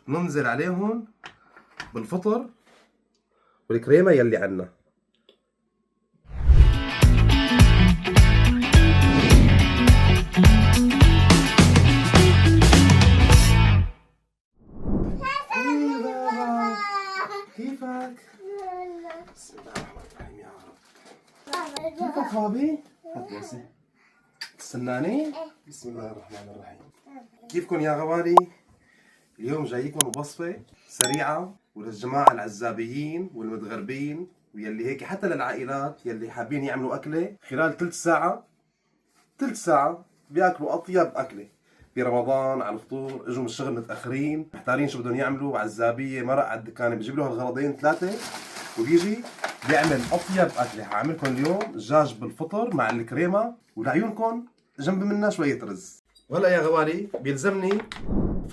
ننزل عليهم بالفطر والكريمة يلي عنا. كيفك؟ بسم الله الرحمن الرحيم يا رب. كيفك بابي؟ هات بوسي. تستناني؟ بسم الله الرحمن الرحيم. كيفكن يا غوالي؟ اليوم جايكم بوصفة سريعة وللجماعة العزابيين والمتغربين ويلي هيك حتى للعائلات يلي حابين يعملوا أكلة خلال ثلث ساعة بياكلوا أطيب أكلة. برمضان على الفطور اجوا من الشغل متأخرين محتارين شو بدهم يعملوا، عزابية مرق على الدكان، بجيب له هالغرضين ثلاثة وبيجي بيعمل أطيب أكلة. هعملكم اليوم دجاج بالفطر مع الكريمة ولعيونكم جنب منها شوية رز. وهلا يا غوالي بيلزمني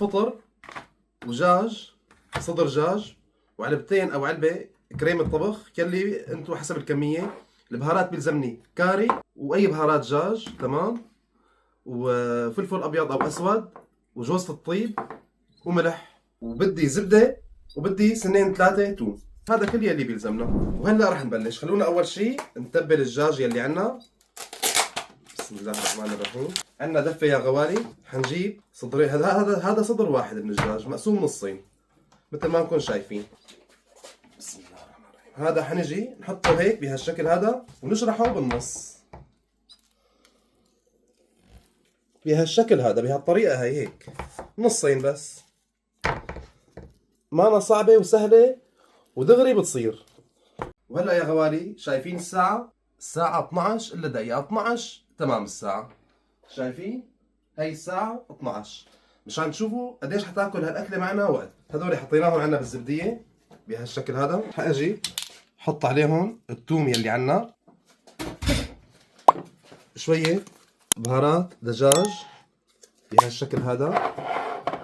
فطر ودجاج، صدر دجاج وعلبتين او علبه كريمه طبخ يلي انتم حسب الكميه. البهارات بيلزمني كاري واي بهارات دجاج تمام، وفلفل ابيض او اسود وجوزة الطيب وملح، وبدي زبده وبدي سنين ثلاثه توم. هذا كل يلي بيلزمنا. وهلا رح نبلش. خلونا اول شيء نتبل الدجاج يلي عنا. بسم الله الرحمن الرحيم. عندنا دفة يا غوالي، حنجيب صدرين. هذا صدر واحد من الدجاج مقسوم نصين مثل ما انكم شايفين. بسم الله الرحمن الرحيم. هذا حنجي نحطه هيك بهالشكل هذا ونشرحه بالنص بهالشكل هذا، بهالطريقة هي هيك نصين بس. مانا صعبة وسهلة ودغري بتصير. وهلا يا غوالي شايفين الساعة 12 الا دقيقة 12 تمام الساعة. شايفين؟ هي الساعة 12 مشان تشوفوا قديش حتاكل هالأكلة معنا وقت. هذول حطيناهم عنا بالزبدية بهالشكل هذا. حاجي حط عليهم الثوم يلي عنا، شوية بهارات دجاج بهالشكل هذا،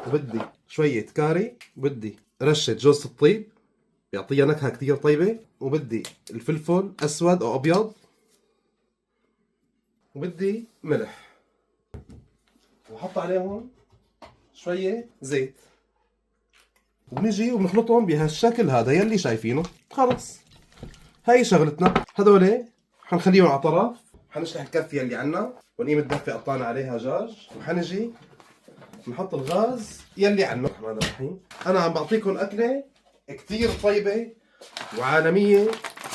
وبدي شوية كاري، وبدي رشة جوز الطيب بيعطيها نكهة كتير طيبة، وبدي الفلفل أسود أو أبيض، وبدي ملح، وحط عليهم شوية زيت، وبنجي وبنخلطهم بهالشكل هذا يلي شايفينه. خلص هاي شغلتنا. هذول حنخليهم على طرف. حنشلح الكفة يلي عنا ونقيم الدفة قطعنا عليها دجاج، وحنجي نحط الغاز يلي عنا. الرحمن الرحيم. انا عم بعطيكم اكلة كتير طيبة وعالمية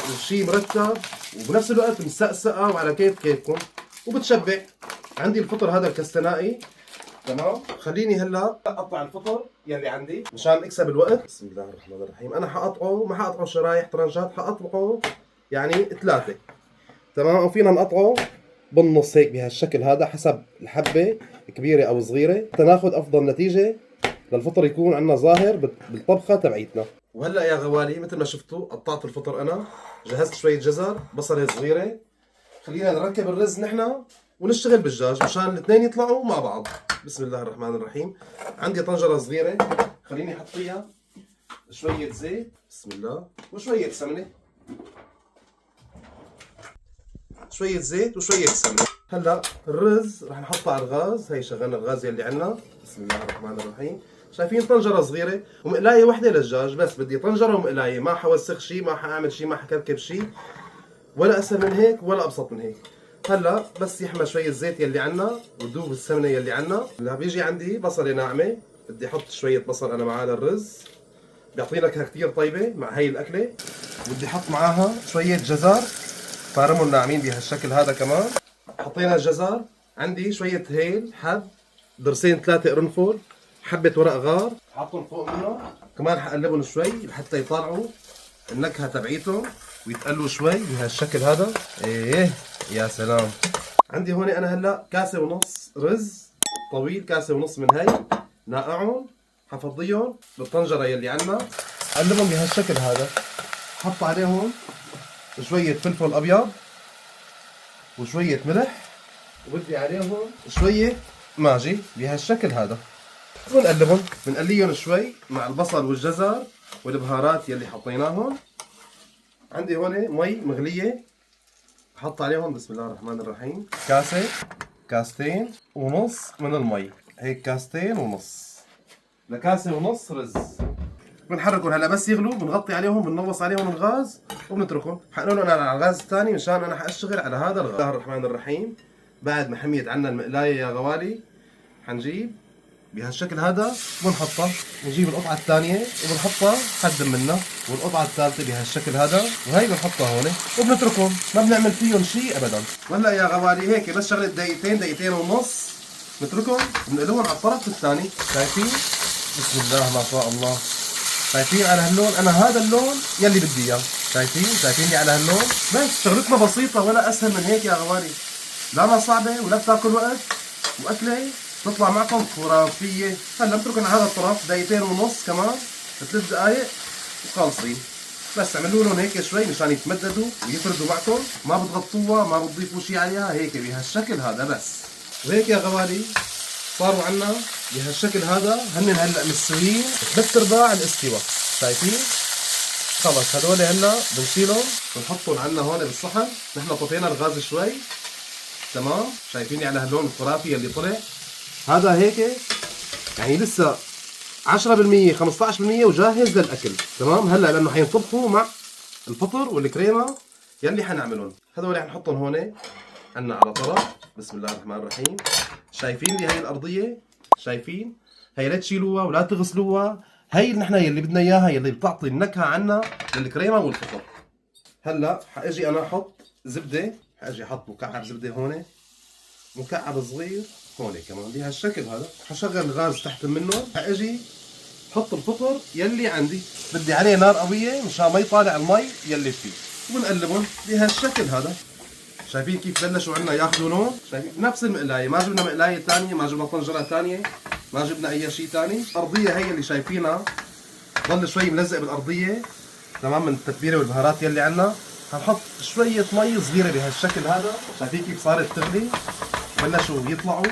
وشي مرتب وبنفس الوقت مسقسقة وعلى كيفكم وبتشبع. عندي الفطر هذا الكستنائي تمام. خليني هلا اقطع الفطر يلي عندي مشان اكسب الوقت. بسم الله الرحمن الرحيم. انا حقطعه، ما حقطعه شرايح طرنشات، حقطعه يعني ثلاثة تمام، وفينا نقطعه بالنص هيك بهالشكل هذا حسب الحبة كبيرة او صغيرة تناخذ افضل نتيجة للفطر يكون عندنا ظاهر بالطبخة تبعيتنا. وهلا يا غوالي مثل ما شفتوا قطعت الفطر. انا جهزت شوية جزر، بصلة صغيرة. خلينا نركب الرز نحن ونشتغل بالدجاج مشان الاثنين يطلعوا مع بعض. بسم الله الرحمن الرحيم. عندي طنجرة صغيرة، خليني احط فيها شوية زيت بسم الله وشوية سمنة. شوية زيت وشوية سمنة. هلا الرز رح نحطه على الغاز. هي شغلنا الغاز يلي عنا. بسم الله الرحمن الرحيم. شايفين طنجرة صغيرة ومقلاية وحدة للدجاج، بس بدي طنجرة ومقلاية، ما حوسخ شيء، ما حاعمل شيء، ما حكركب شيء، ولا اسهل من هيك ولا ابسط من هيك. هلا بس يحمى شوية الزيت يلي عنا وذوب السمنة يلي عنا. هلا بيجي عندي بصلة ناعمة، بدي احط شوية بصل انا معاه للرز، بيعطي نكهة كثير طيبة مع هي الأكلة. بدي احط معاها شوية جزر فارمهم ناعمين بهالشكل هذا كمان. حطينا الجزر، عندي شوية هيل حب، ضرسين ثلاثة قرنفل، حبة ورق غار حطهم فوق منه كمان. حقلبهم شوي لحتى يطلعوا النكهة تبعيتهم ويتقلوا شوي بهالشكل هذا. ايه يا سلام. عندي هون انا هلا كاسة ونص رز طويل، كاسة ونص من هي ناقعهم، حفضيهم بالطنجرة يلي عنا، قلبهم بهالشكل هذا، حط عليهم شوية فلفل ابيض وشوية ملح، وبدي عليهم شوية ماجي بهالشكل هذا، ونقلبهم. بنقليهم شوي مع البصل والجزر والبهارات يلي حطيناهم. عندي هون مي مغلية بحط عليهم بسم الله الرحمن الرحيم كاسة، كاستين ونص من المي، هيك كاستين ونص. لكاسة ونص رز. بنحركهم هلا بس يغلوا، بنغطي عليهم، بننغص عليهم الغاز وبنتركهم. حنقول انا على الغاز الثاني مشان انا حاشتغل على هذا الغاز. بسم الله الرحمن الرحيم. بعد ما حميت عنا المقلاية يا غوالي حنجيب بهالشكل هذا بنحطها، بنجيب القطعة الثانية وبنحطها حد منها، والقطعة الثالثة بهالشكل هذا، وهي بنحطها هون وبنتركهم، ما بنعمل فيهم شيء ابدا. وهلا يا غوالي هيك بس شغلة دقيقتين دقيقتين ونص نتركهم، بنقلوهم على الطرف الثاني. شايفين؟ بسم الله ما شاء الله. شايفين على هاللون؟ انا هذا اللون يلي بدي اياه. شايفيني على هاللون؟ بس شغلتنا بسيطة ولا اسهل من هيك يا غوالي. لا ما صعبة ولا بتاكل وقت، واكلة تطلع معكم خرافية. هلا بتركن على هذا الطرف دقيقتين ونص كمان 3 دقائق وخالصين. بس اعملوا لهم هيك شوي مشان يتمددوا ويفردوا معكم، ما بتغطوها ما بتضيفوا شيء عليها، هيك بهالشكل هذا بس. وهيك يا غوالي صاروا عنا بهالشكل هذا، هن هلا مستويين 3/4 الاستواء. شايفين؟ خلص هدول هلا بنشيلهم بنحطهم عنا هون بالصحن. نحن طفينا الغاز شوي، تمام؟ شايفيني على هاللون الخرافي اللي طلع؟ هذا هيك يعني لسه 10% 15% وجاهز للاكل، تمام؟ هلا لانه حينطبخوا مع الفطر والكريمه يلي حنعملهم. هذول حنحطهم هون عنا على طرف. بسم الله الرحمن الرحيم. شايفين لي هي الارضيه؟ شايفين؟ هي لا تشيلوها ولا تغسلوها، هي نحن يلي بدنا اياها، يلي بتعطي النكهه عنا للكريمه والفطر. هلا حاجي انا احط زبده، حاجي احط مكعب زبده هون، مكعب صغير هون كمان بهالشكل هذا. حشغل الغاز تحت منه، حاجي حط الفطر يلي عندي، بدي عليه نار قويه مشان ما يطالع المي يلي فيه، وبنقلبهم بهالشكل هذا. شايفين كيف بلشوا عنا ياخذوا لون؟ شايفين نفس المقلايه، ما جبنا مقلايه ثانيه، ما جبنا طنجره ثانيه، ما جبنا اي شيء ثاني. الارضيه هي اللي شايفينها ضل شوي ملزق بالارضيه، تمام؟ من التتبيله والبهارات يلي عنا. حنحط شويه مي صغيره بهالشكل هذا. شايفين كيف صارت تغلي؟ بلشوا يطلعوا.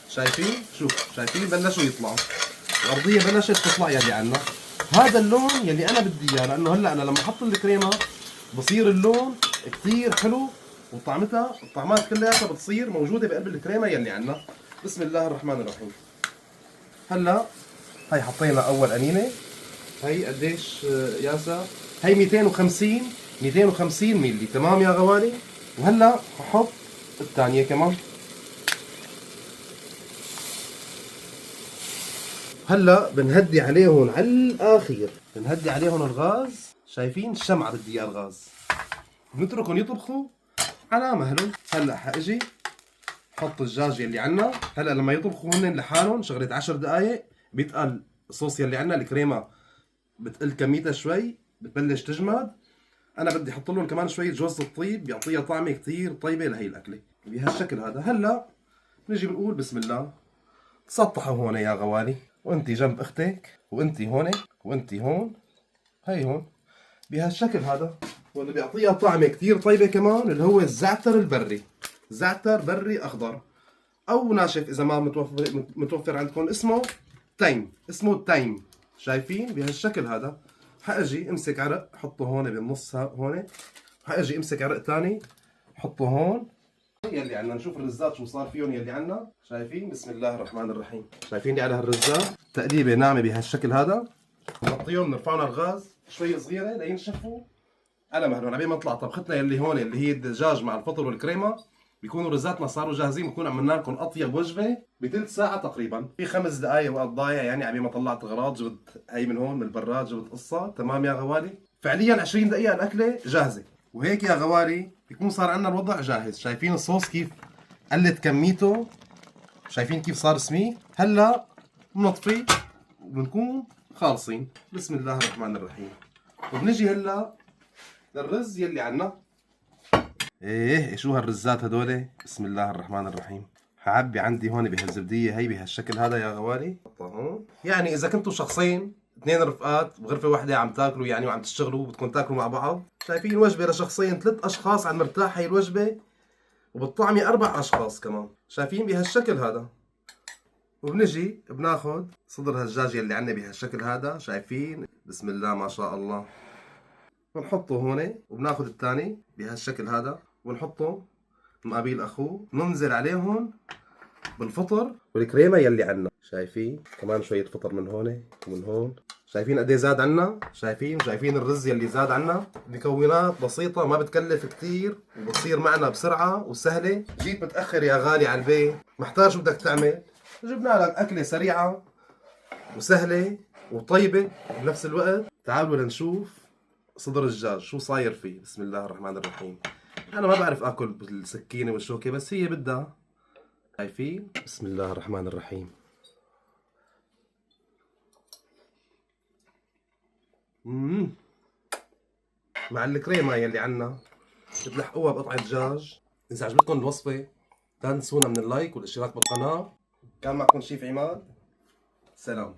شايفين؟ شوف شايفين بلشوا يطلعوا، الارضيه بلشت تطلع يلي عنا. هذا اللون يلي انا بدي اياه، لانه هلا انا لما احط الكريمه بصير اللون كثير حلو، وطعمتها الطعمات كلياتها بتصير موجوده بقلب الكريمه يلي عنا. بسم الله الرحمن الرحيم. هلا هي حطينا اول قنينه، هي قديش ياسا؟ هي 250 ملي، تمام يا غوالي؟ وهلا ححط الثانيه كمان. هلا بنهدي عليهم على الاخير، بنهدي عليهم الغاز. شايفين الشمعة بدي اياه الغاز، بنتركهم يطبخوا على مهلهم. هلا حاجي حط الدجاج يلي عنا. هلا لما يطبخوا هن لحالهم شغله 10 دقائق بيتقل الصوص يلي عنا، الكريمه بتقل كميتها شوي، بتبلش تجمد. انا بدي احط لهم كمان شويه جوز الطيب بيعطيها طعمه كثير طيبه لهي الاكله بهالشكل هذا. هلا نجي بنقول بسم الله. تسطحوا هون يا غوالي، وانتي جنب اختك، وانتي هون، وانتي هون، هي هون بهالشكل هذا. واللي بيعطيها طعمه كثير طيبه كمان اللي هو الزعتر البري، زعتر بري اخضر او ناشف اذا ما متوفر عندكم، اسمه تيم، اسمه تيم. شايفين بهالشكل هذا؟ حاجي امسك عرق حطه هون بالنص هون، حاجي امسك عرق ثاني حطه هون. يلي عنا نشوف الرزات شو صار فيهم يلي عنا. شايفين؟ بسم الله الرحمن الرحيم. شايفين لي على هالرزات تقليبه ناعمه بهالشكل هذا. بنغطيهم نرفعهم على الغاز شوي صغيره لينشفوا على مهلهم، عبين ما تطلع طبختنا يلي هون اللي هي الدجاج مع الفطر والكريمه. بيكونوا رزاتنا صاروا جاهزين، بنكون عملنا لكم اطيب وجبه بثلث ساعه تقريبا، في 5 دقائق وقت ضايع يعني. عبين ما طلعت اغراض جبت هي من هون من البراد، جبت قصه، تمام يا غوالي؟ فعليا 20 دقيقه الاكله جاهزه. وهيك يا غوالي بيكون صار عندنا الوضع جاهز. شايفين الصوص كيف قلت كميته؟ شايفين كيف صار سميك؟ هلا بنطفي وبنكون خالصين. بسم الله الرحمن الرحيم. وبنجي هلا للرز يلي عنا. ايه شو هالرزات هدول؟ بسم الله الرحمن الرحيم. حعبي عندي هون بهالزبديه هي بهالشكل هذا يا غوالي. هون يعني اذا كنتوا شخصين 2 رفقات بغرفه واحده عم تاكلوا يعني وعم تشتغلوا بدكم تاكلوا مع بعض، شايفين وجبه لشخصين 3 اشخاص على المرتاح هي الوجبه، وبالطعمه 4 اشخاص كمان. شايفين بهالشكل هذا؟ وبنجي بناخذ صدر هالدجاج يلي عنا بهالشكل هذا. شايفين؟ بسم الله ما شاء الله. بنحطه هون وبناخذ الثاني بهالشكل هذا ونحطه مقابل اخوه، ننزل عليهم بالفطر والكريمه يلي عنا. شايفين كمان شويه فطر من هون ومن هون. شايفين قد ايه زاد عنا؟ شايفين الرز يلي زاد عنا. مكونات بسيطه ما بتكلف كثير وبتصير معنا بسرعه وسهله. جيت متاخر يا غالي على البيت، محتار شو بدك تعمل، جبنا لك اكله سريعه وسهله وطيبه بنفس الوقت. تعالوا لنشوف صدر الدجاج شو صاير فيه. بسم الله الرحمن الرحيم. انا ما بعرف اكل بالسكينه والشوكه بس هي بدها. شايفين؟ بسم الله الرحمن الرحيم. مع الكريمه يلي عنا بتلحقوها بقطعه دجاج. اذا عجبتكم الوصفه لا تنسونا من اللايك والاشتراك بالقناه. كان معكم شيف عماد. سلام.